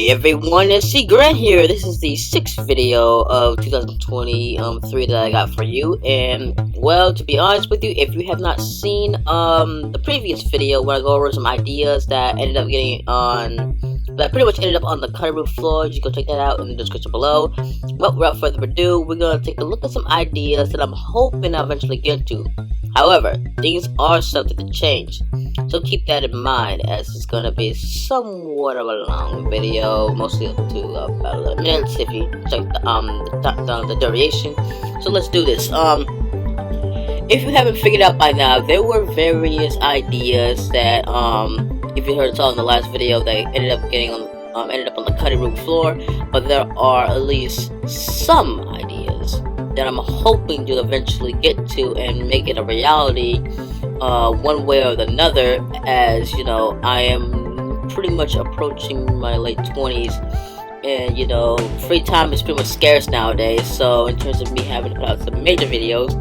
Hey everyone, it's C Grant here. This is the sixth video of 2023 that I got for you. And well, to be honest with you, if you have not seen the previous video where I go over some ideas that ended up pretty much ended up on the cutting room floor, you can check that out in the description below. But without further ado, we're gonna take a look at some ideas that I'm hoping I'll eventually get to. However, things are subject to change, so keep that in mind, as it's gonna be somewhat of a long video, mostly up to about 11 minutes if you check the duration. So let's do this. If you haven't figured out by now, there were various ideas that if you heard us all in the last video, they ended up on the cutting room floor. But there are at least some ideas that I'm hoping to eventually get to and make it a reality, one way or another. As you know, I am pretty much approaching my late 20s, and you know, free time is pretty much scarce nowadays. So in terms of me having to put out some major videos,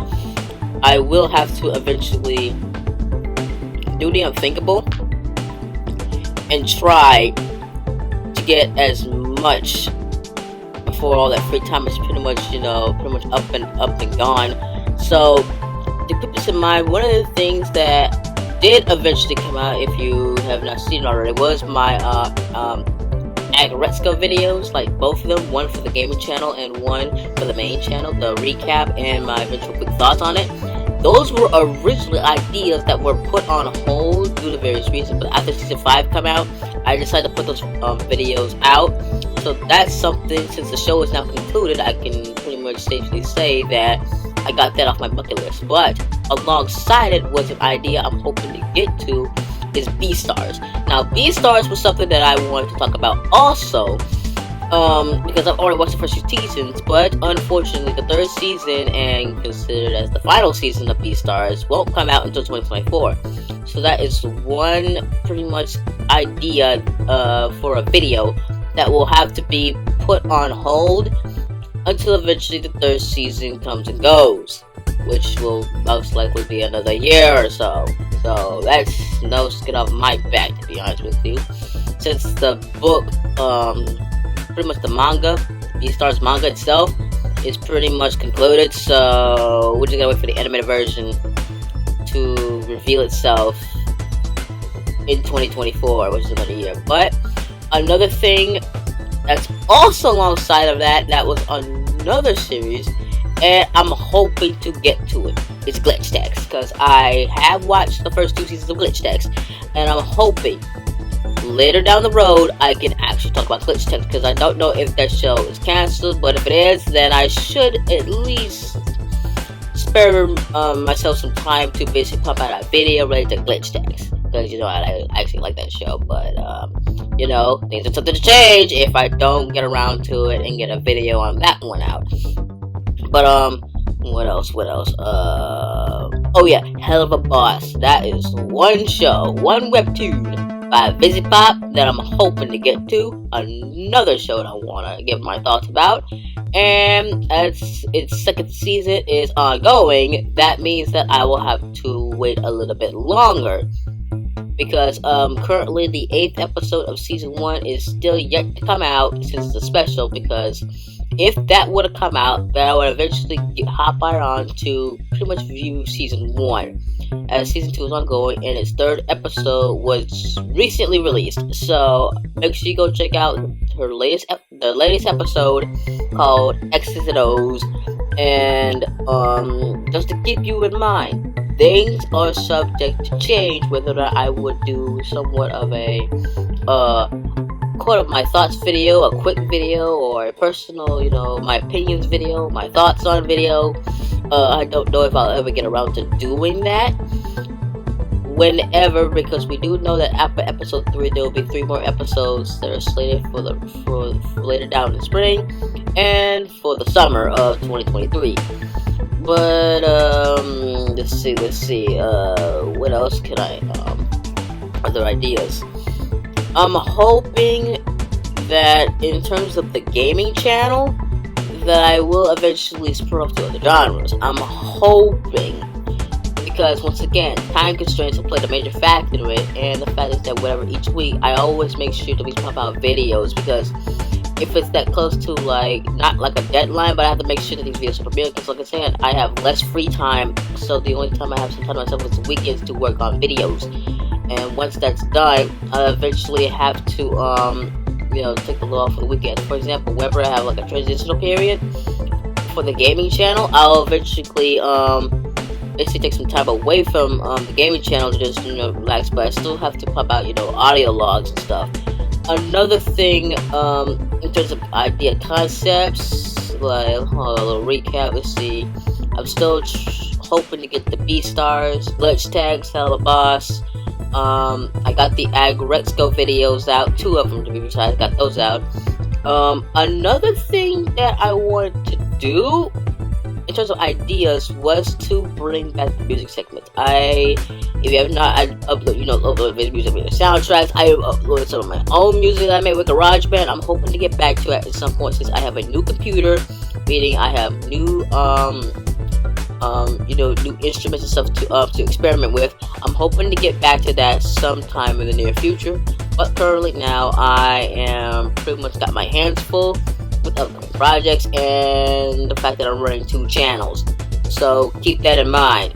I will have to eventually do the unthinkable and try to get as much before all that free time is pretty much up and gone. So to keep this in mind, one of the things that did eventually come out, if you have not seen it already, was my Agretska videos, like both of them, one for the gaming channel and one for the main channel, the recap and my eventual quick thoughts on it. Those were originally ideas that were put on hold due to various reasons, but after season 5 come out, I decided to put those videos out. So that's something, since the show is now concluded, I can pretty much safely say that I got that off my bucket list. But alongside it was an idea I'm hoping to get to, is B-Stars. Now, B-Stars was something that I wanted to talk about also, because I've already watched the first 2 seasons, but unfortunately the 3rd season, and considered as the final season of B-Stars, won't come out until 2024. So that is one pretty much idea for a video that will have to be put on hold until eventually the 3rd season comes and goes, which will most likely be another year or so. So that's no skin off my back, to be honest with you, since the book, pretty much the manga, B-Stars manga itself, is pretty much concluded. So we're just gonna wait for the animated version to reveal itself in 2024, which is another year. But another thing that's also alongside of that was another series, and I'm hoping to get to it. It's Glitch Techs, because I have watched the first 2 seasons of Glitch Techs, and I'm hoping later down the road I can actually talk about Glitch Techs, because I don't know if that show is cancelled, but if it is, then I should at least spare myself some time to basically pump out a video related to Glitch Techs, because you know, I actually like that show. But you know, things are subject to change if I don't get around to it and get a video on that one out. But what else? Oh yeah, Hell of a Boss. That is one show, one webtoon by VisiPop that I'm hoping to get to. Another show that I want to give my thoughts about. And as its 2nd season is ongoing, that means that I will have to wait a little bit longer, because currently the 8th episode of season 1 is still yet to come out, since it's a special. Because if that would have come out, then I would eventually hop right on to pretty much view season 1, as season 2 is ongoing and its 3rd episode was recently released. So make sure you go check out the latest episode called X's and O's. And just to keep you in mind, things are subject to change, whether or not I would do somewhat of a quote of my thoughts video, a quick video, or a personal, you know, my opinions video, my thoughts on video. I don't know if I'll ever get around to doing that whenever, because we do know that after episode 3 there will be 3 more episodes that are slated for later down in the spring and for the summer of 2023. But let's see, what else can I, other ideas? I'm hoping that in terms of the gaming channel, that I will eventually spur off to other genres. I'm hoping, because once again, time constraints have played a major factor in it, and the fact is that whatever each week, I always make sure to pump out videos, because if it's that close to like, not like a deadline, but I have to make sure that these videos are premiered, because like I said, I have less free time, so the only time I have some time to myself is the weekends to work on videos. And once that's done, I eventually have to, take a little off for the weekend. For example, whenever I have like a transitional period for the gaming channel, I'll eventually, basically take some time away from the gaming channel to just, relax, but I still have to pump out, audio logs and stuff. Another thing, in terms of idea concepts, like, a little recap, let's see, I'm still hoping to get the B-Stars, Glitch Tags, Hell of a Boss. I got the Agrexco videos out, 2 of them to be precise, got those out. Another thing that I wanted to do, in terms of ideas, was to bring back the music segment. If you have not, I upload music video soundtracks. I uploaded some of my own music that I made with GarageBand. I'm hoping to get back to it at some point, since I have a new computer, meaning I have new, new instruments and stuff to experiment with. I'm hoping to get back to that sometime in the near future. But currently now, I am pretty much got my hands full with upcoming projects and the fact that I'm running 2 channels. So keep that in mind.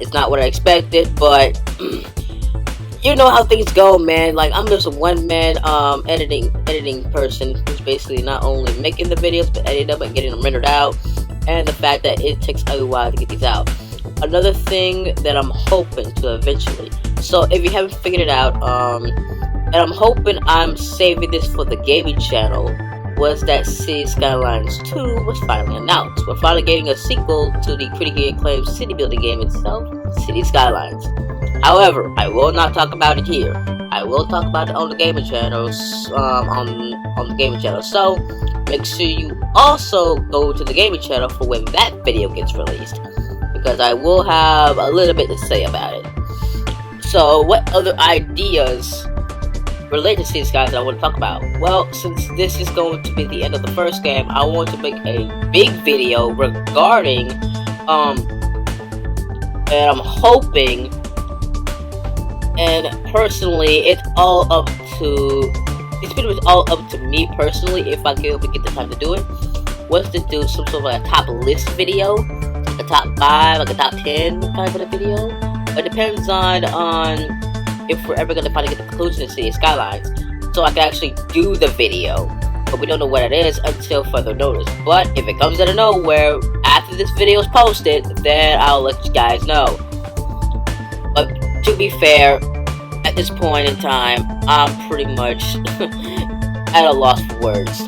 It's not what I expected, but you know how things go, man. Like, I'm just a one-man editing person who's basically not only making the videos but editing them and getting them rendered out, and the fact that it takes a while to get these out. Another thing that I'm hoping to eventually, so if you haven't figured it out, and I'm hoping I'm saving this for the gaming channel, was that City Skylines 2 was finally announced. We're finally getting a sequel to the critically acclaimed city building game itself, City Skylines. However, I will not talk about it here. I will talk about it on the gaming channels, on the gaming channel. So make sure you also go to the gaming channel for when that video gets released, because I will have a little bit to say about it. So what other ideas related to these guys I want to talk about? Well, since this is going to be the end of the first game, I want to make a big video regarding and I'm hoping, and personally, it's pretty much all up to me personally, if I can get the time to do it, was to do some sort of like a top list video, like a top 5, like a top 10 kind of a video. It depends on if we're ever going to finally get the conclusion to City Skylines, so I can actually do the video. But we don't know what it is until further notice. But if it comes out of nowhere after this video is posted, then I'll let you guys know. But to be fair, at this point in time, I'm pretty much at a loss for words.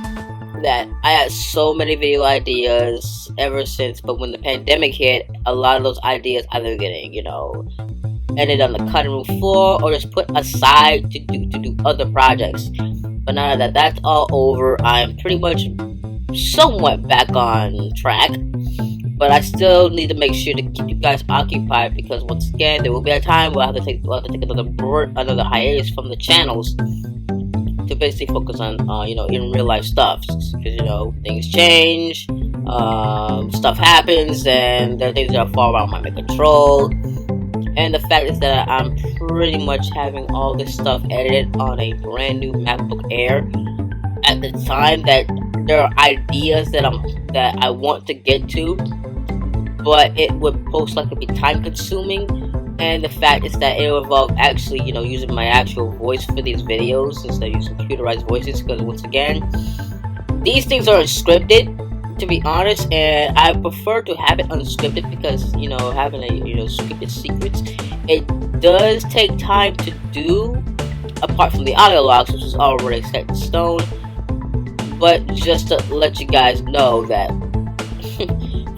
That I had so many video ideas ever since, but when the pandemic hit, a lot of those ideas either getting, ended on the cutting room floor or just put aside to do other projects. But now that that's all over, I'm pretty much somewhat back on track. But I still need to make sure to keep you guys occupied, because once again, there will be a time where I'll have to take another hiatus from the channels to basically focus on, in real life stuff. Because, things change, stuff happens, and there are things that are far out of my control. And the fact is that I'm pretty much having all this stuff edited on a brand new MacBook Air at the time that there are ideas that I want to get to, but it would most likely be time consuming. And the fact is that it will involve actually, using my actual voice for these videos instead of using computerized voices, because once again, these things are scripted, to be honest, and I prefer to have it unscripted because, having a, scripted secrets, it does take time to do, apart from the audio logs, which is already set in stone. But just to let you guys know that,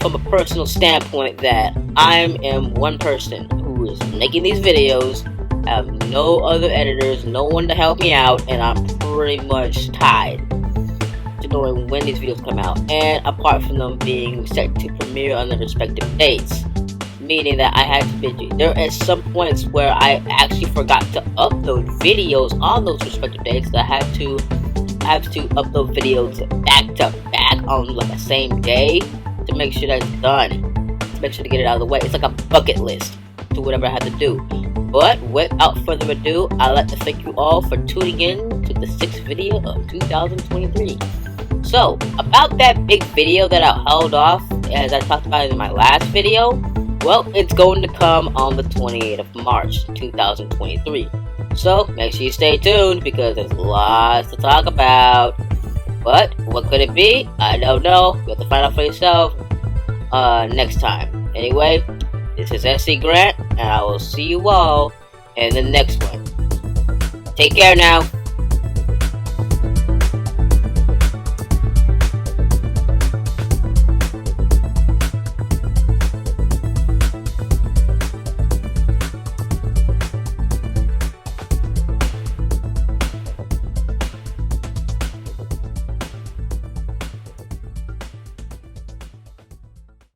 from a personal standpoint, that I am one person who is making these videos, I have no other editors, no one to help me out, and I'm pretty much tied to knowing when these videos come out, and apart from them being set to premiere on their respective dates, meaning that I had to be there at some points where I actually forgot to upload videos on those respective dates. That I have to upload videos back to back on like the same day to make sure that's done. make sure to get it out of the way. It's like a bucket list to whatever I have to do. But without further ado, I'd like to thank you all for tuning in to the 6th video of 2023. So, about that big video that I held off, as I talked about in my last video, well, it's going to come on the 28th of March, 2023. So, make sure you stay tuned, because there's lots to talk about. But, what could it be? I don't know. You have to find out for yourself next time. Anyway, this is SC Grant, and I will see you all in the next one. Take care now.